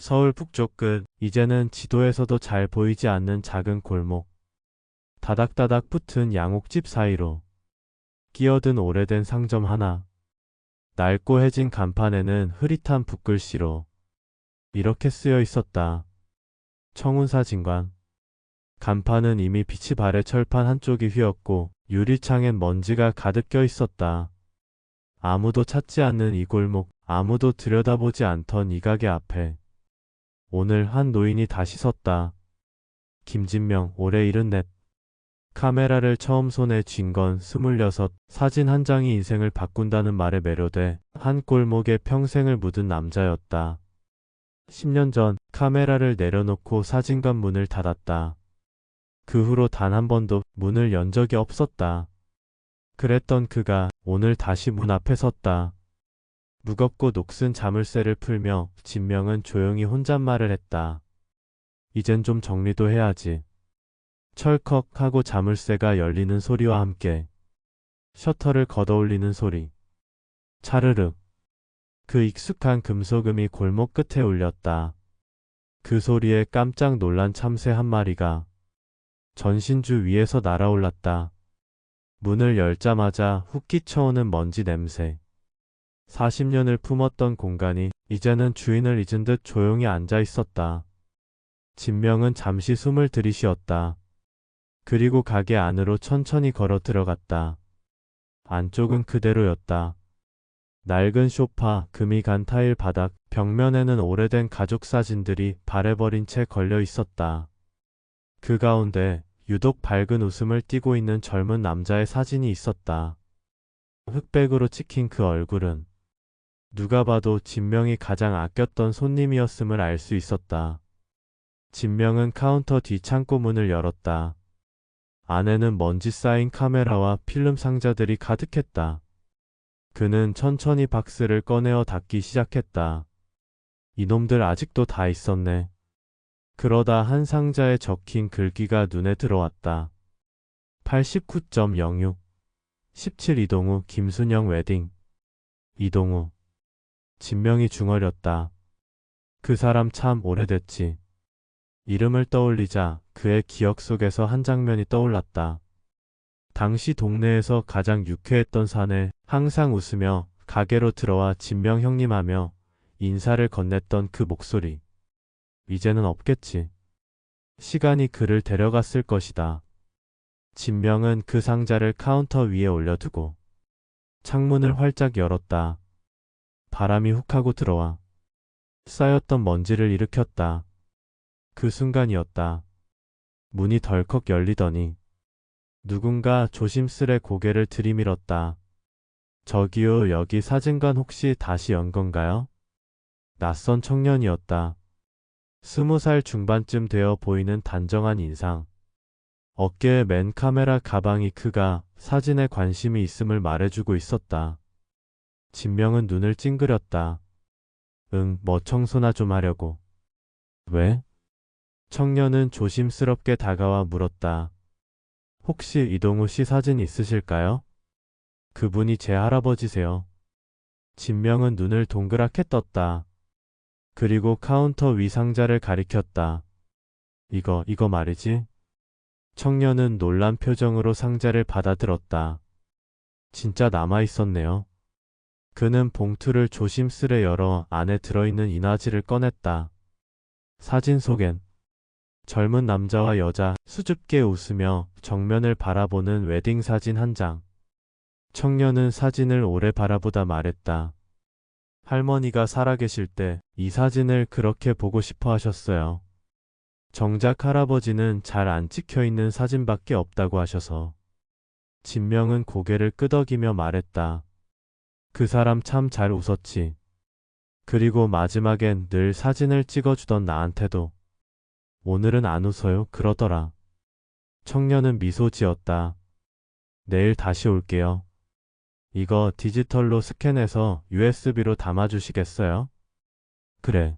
서울 북쪽 끝, 이제는 지도에서도 잘 보이지 않는 작은 골목. 다닥다닥 붙은 양옥집 사이로 끼어든 오래된 상점 하나. 낡고 해진 간판에는 흐릿한 붓글씨로 이렇게 쓰여 있었다. 청운사진관. 간판은 이미 빛이 바래 철판 한쪽이 휘었고 유리창엔 먼지가 가득 껴 있었다. 아무도 찾지 않는 이 골목, 아무도 들여다보지 않던 이 가게 앞에 오늘 한 노인이 다시 섰다. 김진명, 올해 74. 카메라를 처음 손에 쥔 건 26. 사진 한 장이 인생을 바꾼다는 말에 매료돼 한 골목에 평생을 묻은 남자였다. 10년 전 카메라를 내려놓고 사진관 문을 닫았다. 그 후로 단 한 번도 문을 연 적이 없었다. 그랬던 그가 오늘 다시 문 앞에 섰다. 무겁고 녹슨 자물쇠를 풀며 진명은 조용히 혼잣말을 했다. 이젠 좀 정리도 해야지. 철컥 하고 자물쇠가 열리는 소리와 함께 셔터를 걷어올리는 소리. 차르륵. 그 익숙한 금소금이 골목 끝에 울렸다. 그 소리에 깜짝 놀란 참새 한 마리가 전신주 위에서 날아올랐다. 문을 열자마자 훅 끼쳐오는 먼지 냄새. 40년을 품었던 공간이 이제는 주인을 잊은 듯 조용히 앉아 있었다. 진명은 잠시 숨을 들이쉬었다. 그리고 가게 안으로 천천히 걸어 들어갔다. 안쪽은 그대로였다. 낡은 소파, 금이 간 타일 바닥, 벽면에는 오래된 가족 사진들이 바래버린 채 걸려 있었다. 그 가운데 유독 밝은 웃음을 띠고 있는 젊은 남자의 사진이 있었다. 흑백으로 찍힌 그 얼굴은 누가 봐도 진명이 가장 아꼈던 손님이었음을 알 수 있었다. 진명은 카운터 뒤 창고 문을 열었다. 안에는 먼지 쌓인 카메라와 필름 상자들이 가득했다. 그는 천천히 박스를 꺼내어 닫기 시작했다. 이놈들 아직도 다 있었네. 그러다 한 상자에 적힌 글귀가 눈에 들어왔다. 89.06 17 이동우 김순영 웨딩. 이동우. 진명이 중얼였다. 그 사람 참 오래됐지. 이름을 떠올리자 그의 기억 속에서 한 장면이 떠올랐다. 당시 동네에서 가장 유쾌했던 사내, 항상 웃으며 가게로 들어와 진명 형님 하며 인사를 건넸던 그 목소리. 이제는 없겠지. 시간이 그를 데려갔을 것이다. 진명은 그 상자를 카운터 위에 올려두고 창문을 활짝 열었다. 바람이 훅 하고 들어와 쌓였던 먼지를 일으켰다. 그 순간이었다. 문이 덜컥 열리더니 누군가 조심스레 고개를 들이밀었다. 저기요, 여기 사진관 혹시 다시 연 건가요? 낯선 청년이었다. 20살 중반쯤 되어 보이는 단정한 인상. 어깨에 맨 카메라 가방이 그가 사진에 관심이 있음을 말해주고 있었다. 진명은 눈을 찡그렸다. 응, 뭐 청소나 좀 하려고. 왜? 청년은 조심스럽게 다가와 물었다. 혹시 이동우 씨 사진 있으실까요? 그분이 제 할아버지세요. 진명은 눈을 동그랗게 떴다. 그리고 카운터 위 상자를 가리켰다. 이거 말이지. 청년은 놀란 표정으로 상자를 받아들었다. 진짜 남아있었네요. 그는 봉투를 조심스레 열어 안에 들어있는 인화지를 꺼냈다. 사진 속엔 젊은 남자와 여자 수줍게 웃으며 정면을 바라보는 웨딩 사진 한 장. 청년은 사진을 오래 바라보다 말했다. 할머니가 살아계실 때 이 사진을 그렇게 보고 싶어 하셨어요. 정작 할아버지는 잘 안 찍혀 있는 사진밖에 없다고 하셔서. 진명은 고개를 끄덕이며 말했다. 그 사람 참 잘 웃었지. 그리고 마지막엔 늘 사진을 찍어주던 나한테도 오늘은 안 웃어요 그러더라. 청년은 미소 지었다. 내일 다시 올게요. 이거 디지털로 스캔해서 USB로 담아주시겠어요? 그래.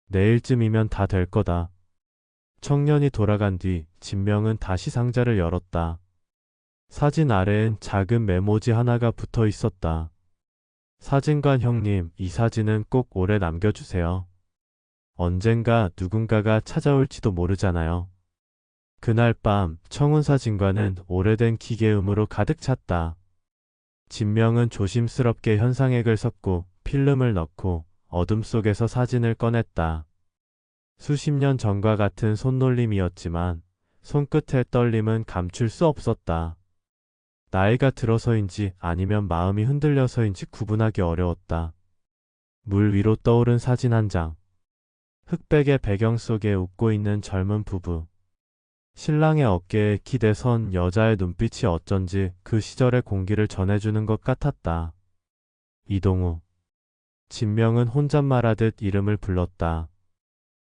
내일쯤이면 다 될 거다. 청년이 돌아간 뒤 진명은 다시 상자를 열었다. 사진 아래엔 작은 메모지 하나가 붙어 있었다. 사진관 형님, 이 사진은 꼭 오래 남겨주세요. 언젠가 누군가가 찾아올지도 모르잖아요. 그날 밤 청운사진관은 오래된 기계음으로 가득 찼다. 진명은 조심스럽게 현상액을 섞고 필름을 넣고 어둠 속에서 사진을 꺼냈다. 수십 년 전과 같은 손놀림이었지만 손끝의 떨림은 감출 수 없었다. 나이가 들어서인지 아니면 마음이 흔들려서인지 구분하기 어려웠다. 물 위로 떠오른 사진 한 장. 흑백의 배경 속에 웃고 있는 젊은 부부. 신랑의 어깨에 기대선 여자의 눈빛이 어쩐지 그 시절의 공기를 전해주는 것 같았다. 이동우. 진명은 혼잣말하듯 이름을 불렀다.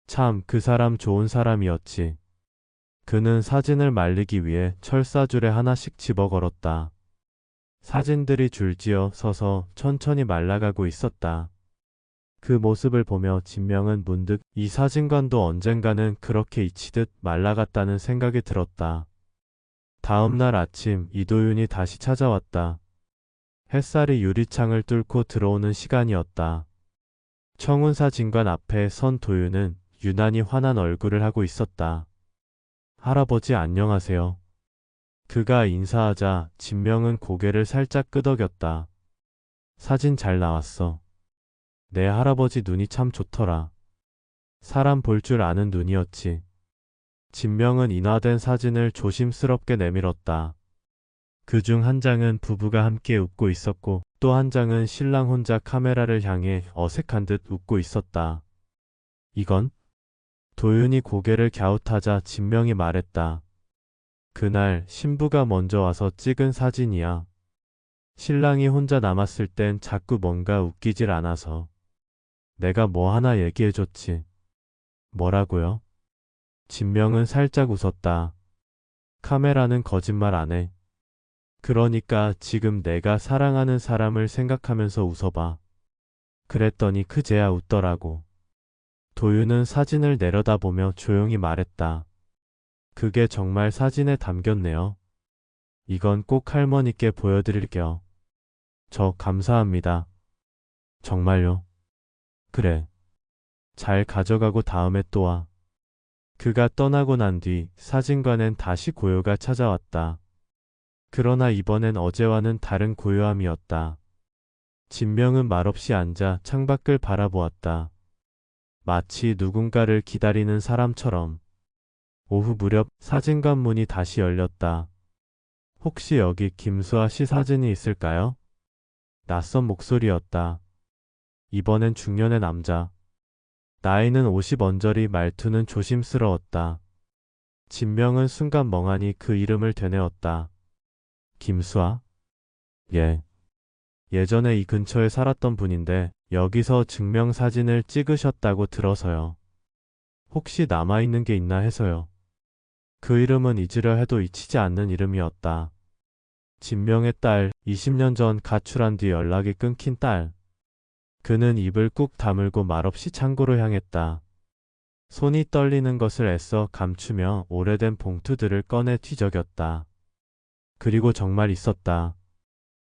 참, 그 사람 좋은 사람이었지. 그는 사진을 말리기 위해 철사줄에 하나씩 집어 걸었다. 사진들이 줄지어 서서 천천히 말라가고 있었다. 그 모습을 보며 진명은 문득 이 사진관도 언젠가는 그렇게 잊히듯 말라갔다는 생각이 들었다. 다음 날 아침 이도윤이 다시 찾아왔다. 햇살이 유리창을 뚫고 들어오는 시간이었다. 청운사진관 앞에 선 도윤은 유난히 환한 얼굴을 하고 있었다. 할아버지 안녕하세요. 그가 인사하자 진명은 고개를 살짝 끄덕였다. 사진 잘 나왔어. 내 할아버지 눈이 참 좋더라. 사람 볼 줄 아는 눈이었지. 진명은 인화된 사진을 조심스럽게 내밀었다. 그중 한 장은 부부가 함께 웃고 있었고 또 한 장은 신랑 혼자 카메라를 향해 어색한 듯 웃고 있었다. 이건? 도윤이 고개를 갸웃하자 진명이 말했다. 그날 신부가 먼저 와서 찍은 사진이야. 신랑이 혼자 남았을 땐 자꾸 뭔가 웃기질 않아서. 내가 뭐 하나 얘기해줬지. 뭐라고요? 진명은 살짝 웃었다. 카메라는 거짓말 안 해. 그러니까 지금 내가 사랑하는 사람을 생각하면서 웃어봐. 그랬더니 그제야 웃더라고. 도윤은 사진을 내려다보며 조용히 말했다. 그게 정말 사진에 담겼네요. 이건 꼭 할머니께 보여드릴게요. 저 감사합니다. 정말요? 그래. 잘 가져가고 다음에 또 와. 그가 떠나고 난 뒤 사진관엔 다시 고요가 찾아왔다. 그러나 이번엔 어제와는 다른 고요함이었다. 진명은 말없이 앉아 창밖을 바라보았다. 마치 누군가를 기다리는 사람처럼. 오후 무렵 사진관 문이 다시 열렸다. 혹시 여기 김수아 씨 사진이 있을까요? 낯선 목소리였다. 이번엔 중년의 남자. 나이는 50 언저리, 말투는 조심스러웠다. 진명은 순간 멍하니 그 이름을 되뇌었다. 김수아? 예. 예전에 이 근처에 살았던 분인데 여기서 증명사진을 찍으셨다고 들어서요. 혹시 남아있는 게 있나 해서요. 그 이름은 잊으려 해도 잊히지 않는 이름이었다. 진명의 딸, 20년 전 가출한 뒤 연락이 끊긴 딸. 그는 입을 꾹 다물고 말없이 창고로 향했다. 손이 떨리는 것을 애써 감추며 오래된 봉투들을 꺼내 뒤적였다. 그리고 정말 있었다.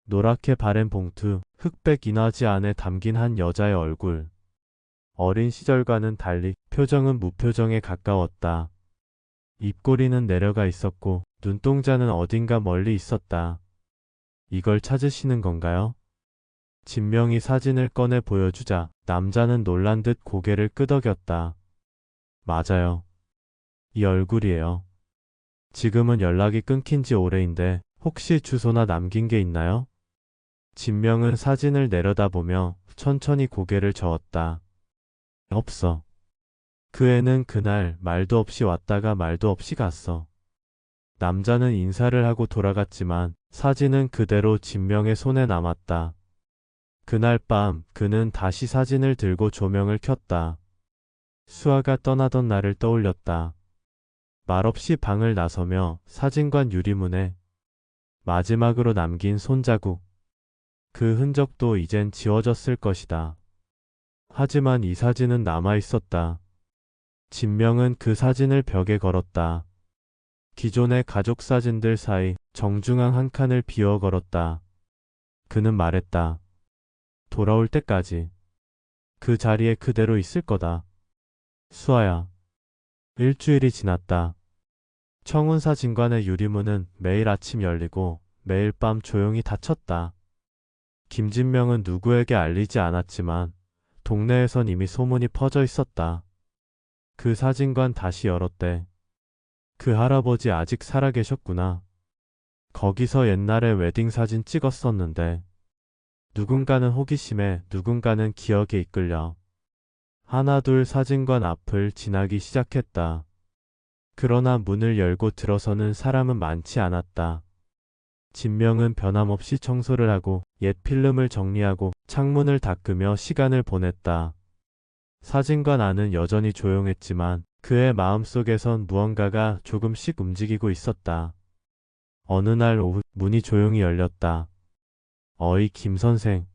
노랗게 바랜 봉투, 흑백 인화지 안에 담긴 한 여자의 얼굴. 어린 시절과는 달리 표정은 무표정에 가까웠다. 입꼬리는 내려가 있었고 눈동자는 어딘가 멀리 있었다. 이걸 찾으시는 건가요? 진명이 사진을 꺼내 보여주자 남자는 놀란 듯 고개를 끄덕였다. 맞아요. 이 얼굴이에요. 지금은 연락이 끊긴 지 오래인데 혹시 주소나 남긴 게 있나요? 진명은 사진을 내려다보며 천천히 고개를 저었다. 없어. 그 애는 그날 말도 없이 왔다가 말도 없이 갔어. 남자는 인사를 하고 돌아갔지만 사진은 그대로 진명의 손에 남았다. 그날 밤 그는 다시 사진을 들고 조명을 켰다. 수아가 떠나던 날을 떠올렸다. 말없이 방을 나서며 사진관 유리문에 마지막으로 남긴 손자국. 그 흔적도 이젠 지워졌을 것이다. 하지만 이 사진은 남아있었다. 진명은 그 사진을 벽에 걸었다. 기존의 가족 사진들 사이 정중앙 한 칸을 비워 걸었다. 그는 말했다. 돌아올 때까지 그 자리에 그대로 있을 거다. 수아야. 일주일이 지났다. 청운사진관의 유리문은 매일 아침 열리고 매일 밤 조용히 닫혔다. 김진명은 누구에게 알리지 않았지만 동네에선 이미 소문이 퍼져 있었다. 그 사진관 다시 열었대. 그 할아버지 아직 살아계셨구나. 거기서 옛날에 웨딩 사진 찍었었는데 누군가는 호기심에 누군가는 기억에 이끌려 하나둘 사진관 앞을 지나기 시작했다. 그러나 문을 열고 들어서는 사람은 많지 않았다. 진명은 변함없이 청소를 하고 옛 필름을 정리하고 창문을 닦으며 시간을 보냈다. 사진관 안은 여전히 조용했지만 그의 마음속에선 무언가가 조금씩 움직이고 있었다. 어느 날 오후 문이 조용히 열렸다. 어이 김 선생.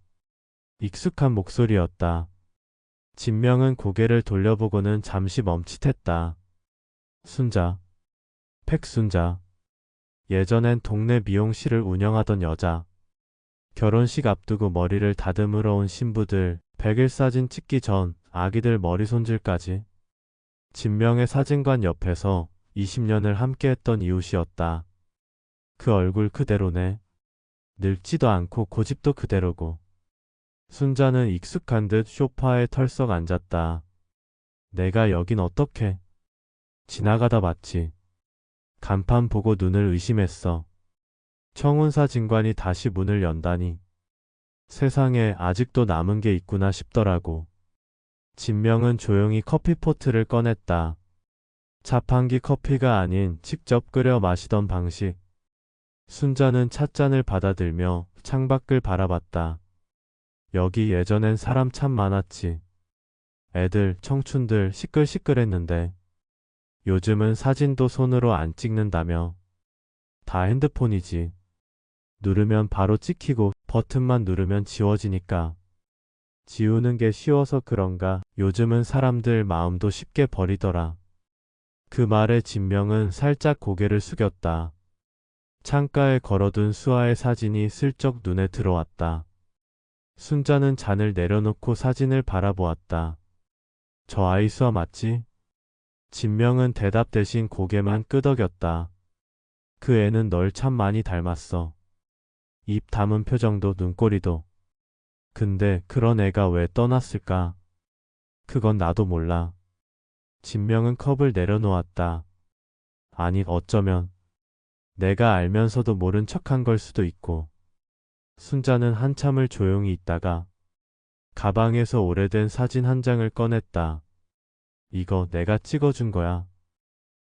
익숙한 목소리였다. 진명은 고개를 돌려보고는 잠시 멈칫했다. 순자. 팩순자. 예전엔 동네 미용실을 운영하던 여자. 결혼식 앞두고 머리를 다듬으러 온 신부들, 100일 사진 찍기 전 아기들 머리 손질까지. 진명의 사진관 옆에서 20년을 함께했던 이웃이었다. 그 얼굴 그대로네. 늙지도 않고 고집도 그대로고. 순자는 익숙한 듯 소파에 털썩 앉았다. 내가 여긴 어떻게? 지나가다 봤지. 간판 보고 눈을 의심했어. 청운사진관이 다시 문을 연다니. 세상에 아직도 남은 게 있구나 싶더라고. 진명은 조용히 커피포트를 꺼냈다. 자판기 커피가 아닌 직접 끓여 마시던 방식. 순자는 찻잔을 받아들며 창밖을 바라봤다. 여기 예전엔 사람 참 많았지. 애들, 청춘들 시끌시끌했는데 요즘은 사진도 손으로 안 찍는다며. 다 핸드폰이지. 누르면 바로 찍히고 버튼만 누르면 지워지니까. 지우는 게 쉬워서 그런가 요즘은 사람들 마음도 쉽게 버리더라. 그 말에 진명은 살짝 고개를 숙였다. 창가에 걸어둔 수아의 사진이 슬쩍 눈에 들어왔다. 순자는 잔을 내려놓고 사진을 바라보았다. 저 아이 수아 맞지? 진명은 대답 대신 고개만 끄덕였다. 그 애는 널 참 많이 닮았어. 입 다문 표정도 눈꼬리도. 근데 그런 애가 왜 떠났을까? 그건 나도 몰라. 진명은 컵을 내려놓았다. 아니 어쩌면 내가 알면서도 모른 척한 걸 수도 있고. 순자는 한참을 조용히 있다가 가방에서 오래된 사진 한 장을 꺼냈다. 이거 내가 찍어준 거야.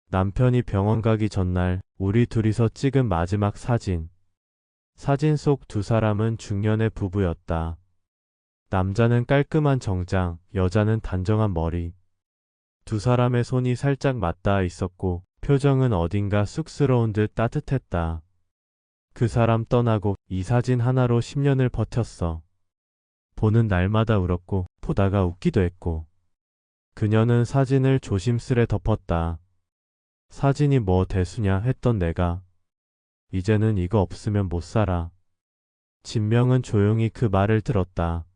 남편이 병원 가기 전날 우리 둘이서 찍은 마지막 사진. 사진 속 두 사람은 중년의 부부였다. 남자는 깔끔한 정장, 여자는 단정한 머리. 두 사람의 손이 살짝 맞닿아 있었고 표정은 어딘가 쑥스러운 듯 따뜻했다. 그 사람 떠나고 이 사진 하나로 10년을 버텼어. 보는 날마다 울었고 보다가 웃기도 했고. 그녀는 사진을 조심스레 덮었다. 사진이 뭐 대수냐 했던 내가 이제는 이거 없으면 못 살아. 진명은 조용히 그 말을 들었다.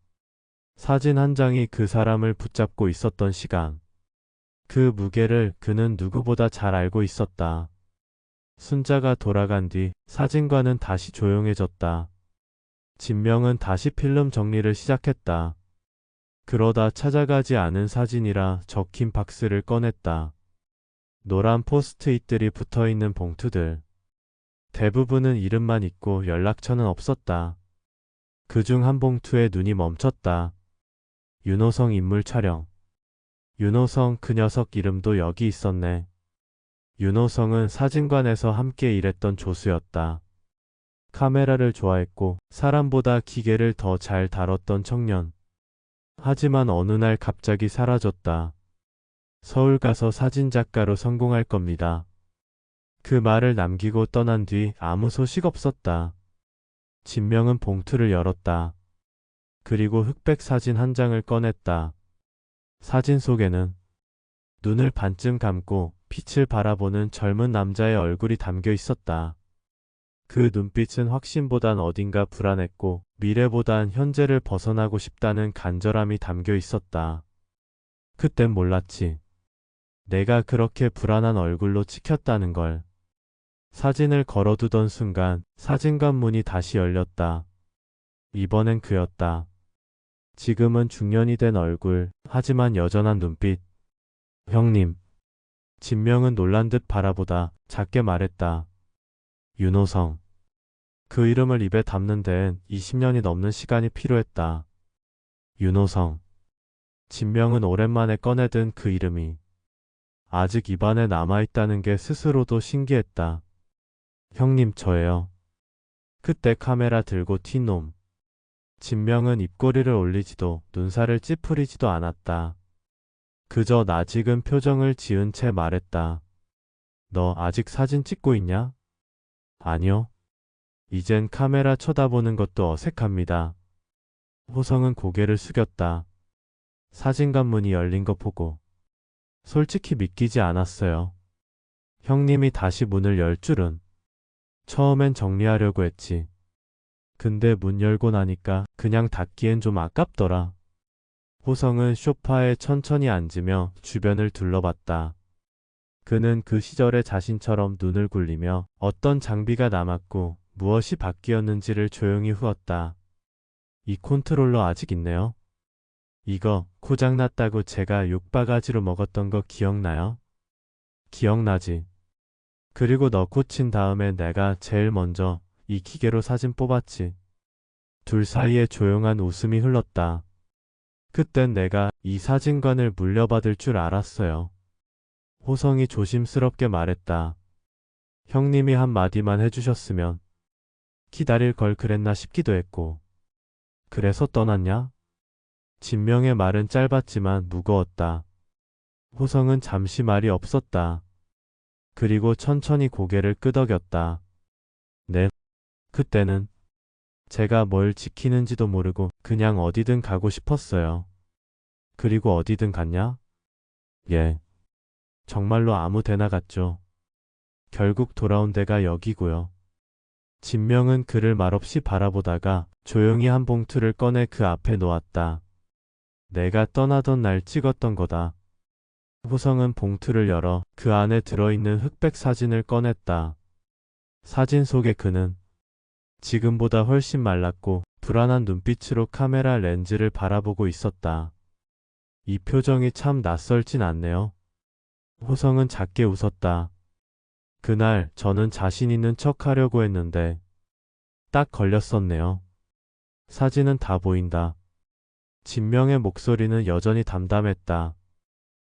사진 한 장이 그 사람을 붙잡고 있었던 시간. 그 무게를 그는 누구보다 잘 알고 있었다. 순자가 돌아간 뒤 사진관은 다시 조용해졌다. 진명은 다시 필름 정리를 시작했다. 그러다 찾아가지 않은 사진이라 적힌 박스를 꺼냈다. 노란 포스트잇들이 붙어있는 봉투들. 대부분은 이름만 있고 연락처는 없었다. 그중 한 봉투에 눈이 멈췄다. 윤호성 인물 촬영. 윤호성 그 녀석 이름도 여기 있었네. 윤호성은 사진관에서 함께 일했던 조수였다. 카메라를 좋아했고 사람보다 기계를 더 잘 다뤘던 청년. 하지만 어느 날 갑자기 사라졌다. 서울 가서 사진작가로 성공할 겁니다. 그 말을 남기고 떠난 뒤 아무 소식 없었다. 진명은 봉투를 열었다. 그리고 흑백 사진 한 장을 꺼냈다. 사진 속에는 눈을 반쯤 감고 빛을 바라보는 젊은 남자의 얼굴이 담겨 있었다. 그 눈빛은 확신보단 어딘가 불안했고 미래보단 현재를 벗어나고 싶다는 간절함이 담겨 있었다. 그땐 몰랐지. 내가 그렇게 불안한 얼굴로 찍혔다는 걸. 사진을 걸어두던 순간 사진관 문이 다시 열렸다. 이번엔 그였다. 지금은 중년이 된 얼굴, 하지만 여전한 눈빛. 형님. 진명은 놀란 듯 바라보다 작게 말했다. 윤호성. 그 이름을 입에 담는 데엔 20년이 넘는 시간이 필요했다. 윤호성. 진명은 오랜만에 꺼내든 그 이름이 아직 입안에 남아있다는 게 스스로도 신기했다. 형님 저예요. 그때 카메라 들고 튄 놈. 진명은 입꼬리를 올리지도 눈살을 찌푸리지도 않았다. 그저 낯익은 표정을 지은 채 말했다. 너 아직 사진 찍고 있냐? 아니요. 이젠 카메라 쳐다보는 것도 어색합니다. 호성은 고개를 숙였다. 사진관 문이 열린 거 보고. 솔직히 믿기지 않았어요. 형님이 다시 문을 열 줄은. 처음엔 정리하려고 했지. 근데 문 열고 나니까 그냥 닫기엔 좀 아깝더라. 호성은 소파에 천천히 앉으며 주변을 둘러봤다. 그는 그 시절의 자신처럼 눈을 굴리며 어떤 장비가 남았고 무엇이 바뀌었는지를 조용히 후었다. 이 컨트롤러 아직 있네요. 이거 고장났다고 제가 욕바가지로 먹었던 거 기억나요? 기억나지. 그리고 너 고친 다음에 내가 제일 먼저 이 기계로 사진 뽑았지. 둘 사이에 조용한 웃음이 흘렀다. 그땐 내가 이 사진관을 물려받을 줄 알았어요. 호성이 조심스럽게 말했다. 형님이 한마디만 해주셨으면 기다릴 걸 그랬나 싶기도 했고. 그래서 떠났냐? 진명의 말은 짧았지만 무거웠다. 호성은 잠시 말이 없었다. 그리고 천천히 고개를 끄덕였다. 네. 그때는 제가 뭘 지키는지도 모르고 그냥 어디든 가고 싶었어요. 그리고 어디든 갔냐? 예. 정말로 아무 데나 갔죠. 결국 돌아온 데가 여기고요. 진명은 그를 말없이 바라보다가 조용히 한 봉투를 꺼내 그 앞에 놓았다. 내가 떠나던 날 찍었던 거다. 호성은 봉투를 열어 그 안에 들어있는 흑백 사진을 꺼냈다. 사진 속의 그는 지금보다 훨씬 말랐고 불안한 눈빛으로 카메라 렌즈를 바라보고 있었다. 이 표정이 참 낯설진 않네요. 호성은 작게 웃었다. 그날 저는 자신 있는 척 하려고 했는데 딱 걸렸었네요. 사진은 다 보인다. 진명의 목소리는 여전히 담담했다.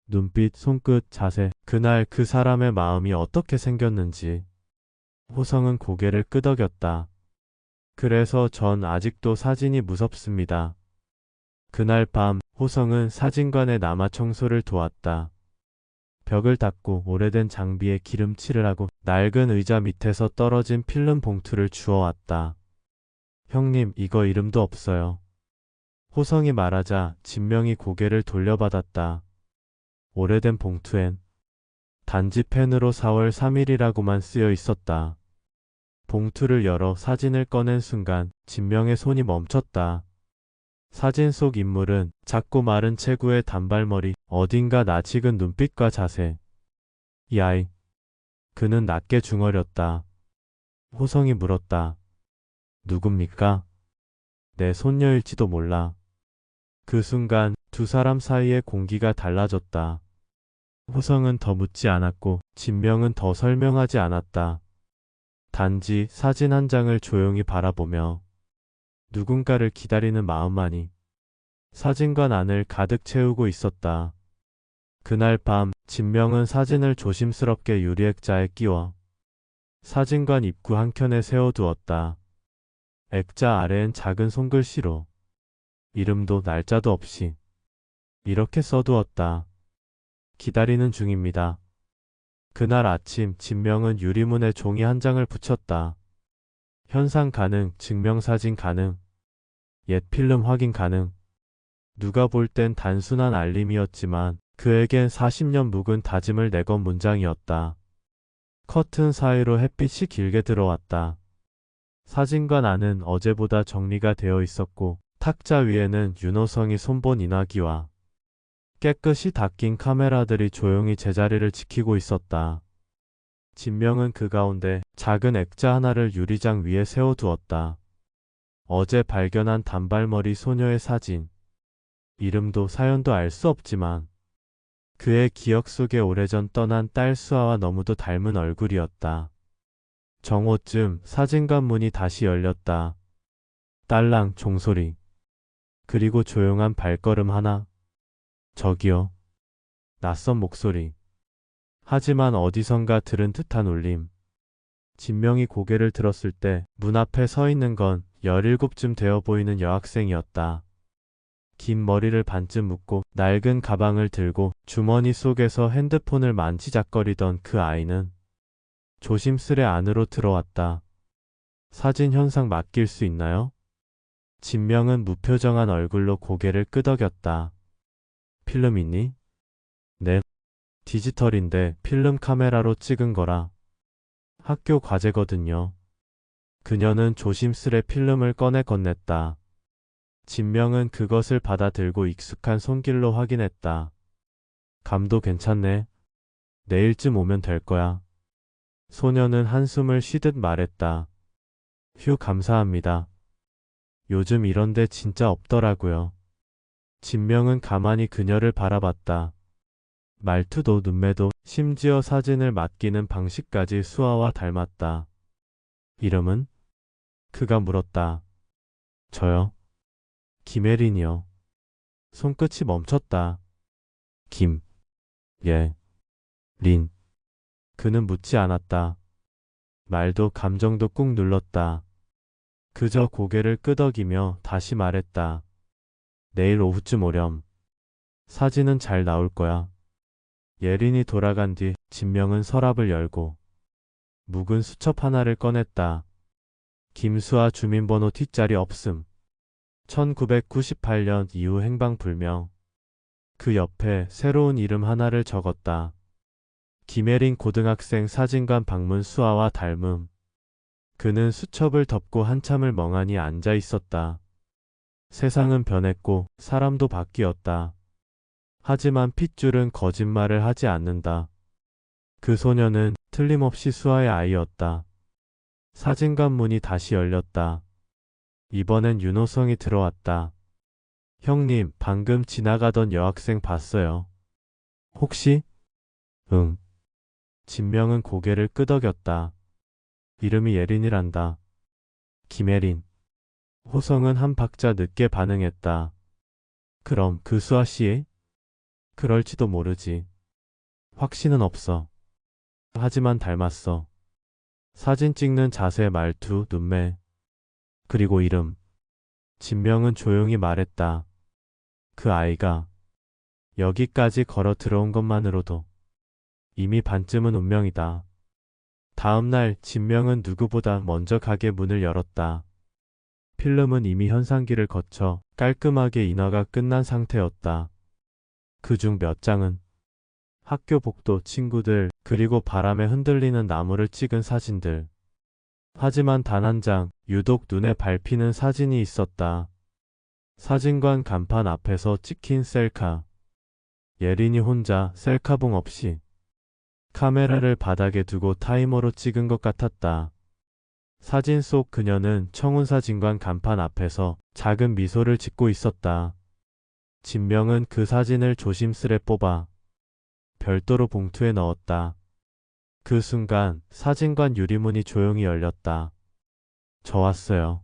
눈빛, 손끝, 자세, 그날 그 사람의 마음이 어떻게 생겼는지. 호성은 고개를 끄덕였다. 그래서 전 아직도 사진이 무섭습니다. 그날 밤 호성은 사진관에 남아 청소를 도왔다. 벽을 닦고 오래된 장비에 기름칠을 하고 낡은 의자 밑에서 떨어진 필름 봉투를 주워왔다. 형님, 이거 이름도 없어요. 호성이 말하자 진명이 고개를 돌려받았다. 오래된 봉투엔 단지 펜으로 4월 3일이라고만 쓰여 있었다. 봉투를 열어 사진을 꺼낸 순간 진명의 손이 멈췄다. 사진 속 인물은 작고 마른 체구의 단발머리, 어딘가 낯익은 눈빛과 자세. 이 아이. 그는 낮게 중얼였다. 호성이 물었다. 누굽니까? 내 손녀일지도 몰라. 그 순간 두 사람 사이의 공기가 달라졌다. 호성은 더 묻지 않았고 진명은 더 설명하지 않았다. 단지 사진 한 장을 조용히 바라보며 누군가를 기다리는 마음만이 사진관 안을 가득 채우고 있었다. 그날 밤 진명은 사진을 조심스럽게 유리액자에 끼워 사진관 입구 한켠에 세워두었다. 액자 아래엔 작은 손글씨로 이름도 날짜도 없이 이렇게 써두었다. 기다리는 중입니다. 그날 아침 진명은 유리문에 종이 한 장을 붙였다. 현상 가능, 증명사진 가능, 옛 필름 확인 가능. 누가 볼 땐 단순한 알림이었지만 그에겐 40년 묵은 다짐을 내건 문장이었다. 커튼 사이로 햇빛이 길게 들어왔다. 사진관 안은 어제보다 정리가 되어 있었고 탁자 위에는 윤호성이 손본 인화기와 깨끗이 닦인 카메라들이 조용히 제자리를 지키고 있었다. 진명은 그 가운데 작은 액자 하나를 유리장 위에 세워두었다. 어제 발견한 단발머리 소녀의 사진. 이름도 사연도 알 수 없지만 그의 기억 속에 오래전 떠난 딸 수아와 너무도 닮은 얼굴이었다. 정오쯤 사진관 문이 다시 열렸다. 딸랑 종소리. 그리고 조용한 발걸음 하나. 저기요. 낯선 목소리. 하지만 어디선가 들은 듯한 울림. 진명이 고개를 들었을 때 문 앞에 서 있는 건 17쯤 되어 보이는 여학생이었다. 긴 머리를 반쯤 묶고 낡은 가방을 들고 주머니 속에서 핸드폰을 만지작거리던 그 아이는 조심스레 안으로 들어왔다. 사진 현상 맡길 수 있나요? 진명은 무표정한 얼굴로 고개를 끄덕였다. 필름 있니? 네. 디지털인데 필름 카메라로 찍은 거라. 학교 과제거든요. 그녀는 조심스레 필름을 꺼내 건넸다. 진명은 그것을 받아들고 익숙한 손길로 확인했다. 감도 괜찮네. 내일쯤 오면 될 거야. 소녀는 한숨을 쉬듯 말했다. 휴, 감사합니다. 요즘 이런데 진짜 없더라고요. 진명은 가만히 그녀를 바라봤다. 말투도 눈매도 심지어 사진을 맡기는 방식까지 수아와 닮았다. 이름은? 그가 물었다. 저요? 김혜린이요. 손끝이 멈췄다. 김, 예, 린. 그는 묻지 않았다. 말도 감정도 꾹 눌렀다. 그저 고개를 끄덕이며 다시 말했다. 내일 오후쯤 오렴. 사진은 잘 나올 거야. 예린이 돌아간 뒤 진명은 서랍을 열고 묵은 수첩 하나를 꺼냈다. 김수아 주민번호 뒷자리 없음. 1998년 이후 행방불명. 그 옆에 새로운 이름 하나를 적었다. 김혜린 고등학생 사진관 방문 수아와 닮음. 그는 수첩을 덮고 한참을 멍하니 앉아 있었다. 세상은 변했고 사람도 바뀌었다. 하지만 핏줄은 거짓말을 하지 않는다. 그 소녀는 틀림없이 수아의 아이였다. 사진관 문이 다시 열렸다. 이번엔 윤호성이 들어왔다. 형님, 방금 지나가던 여학생 봤어요. 혹시? 응. 진명은 고개를 끄덕였다. 이름이 예린이란다. 김혜린. 호성은 한 박자 늦게 반응했다. 그럼 그 수아 씨? 그럴지도 모르지. 확신은 없어. 하지만 닮았어. 사진 찍는 자세, 말투, 눈매. 그리고 이름. 진명은 조용히 말했다. 그 아이가 여기까지 걸어 들어온 것만으로도 이미 반쯤은 운명이다. 다음 날 진명은 누구보다 먼저 가게 문을 열었다. 필름은 이미 현상기를 거쳐 깔끔하게 인화가 끝난 상태였다. 그중 몇 장은 학교 복도, 친구들, 그리고 바람에 흔들리는 나무를 찍은 사진들. 하지만 단 한 장, 유독 눈에 밟히는 사진이 있었다. 사진관 간판 앞에서 찍힌 셀카. 예린이 혼자 셀카봉 없이 카메라를 바닥에 두고 타이머로 찍은 것 같았다. 사진 속 그녀는 청운사진관 간판 앞에서 작은 미소를 짓고 있었다. 진명은 그 사진을 조심스레 뽑아 별도로 봉투에 넣었다. 그 순간 사진관 유리문이 조용히 열렸다. 저 왔어요.